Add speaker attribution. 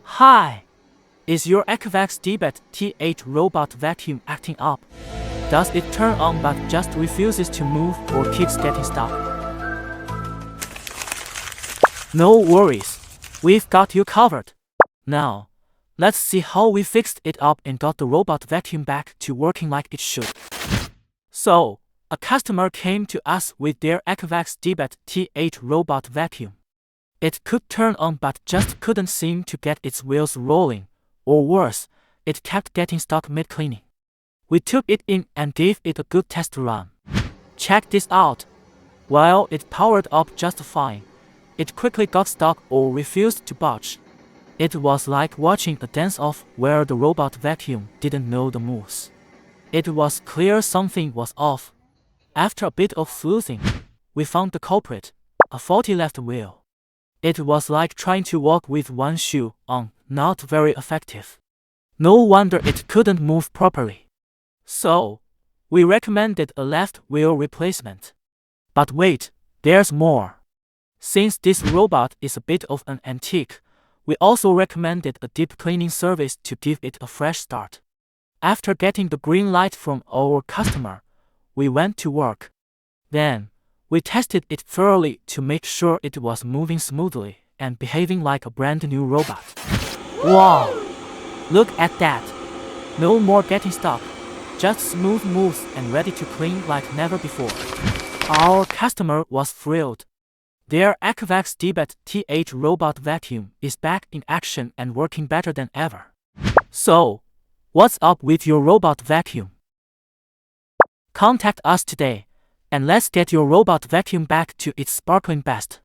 Speaker 1: Hi! Is your Ecovacs Deebot T8 robot vacuum acting up? Does it turn on but just refuses to move or keeps getting stuck? No worries, we've got you covered. Now, let's see how we fixed it up and got the robot vacuum back to working like it should. So, a customer came to us with their Ecovacs Deebot T8 robot vacuum. It could turn on but just couldn't seem to get its wheels rolling, or worse, it kept getting stuck mid-cleaning. We took it in and gave it a good test run. Check this out. While it powered up just fine, it quickly got stuck or refused to budge. It was like watching a dance-off where the robot vacuum didn't know the moves. It was clear something was off. After a bit of sleuthing, we found the culprit, a faulty left wheel. It was like trying to walk with one shoe on, not very effective. No wonder it couldn't move properly. So, we recommended a left wheel replacement. But wait, there's more. Since this robot is a bit of an antique, we also recommended a deep cleaning service to give it a fresh start. After getting the green light from our customer, we went to work. Then, we tested it thoroughly to make sure it was moving smoothly and behaving like a brand new robot. Wow! Look at that! No more getting stuck, just smooth moves and ready to clean like never before. Our customer was thrilled. Their Ecovacs Deebot T8 robot vacuum is back in action and working better than ever. So, what's up with your robot vacuum? Contact us today, and let's get your robot vacuum back to its sparkling best.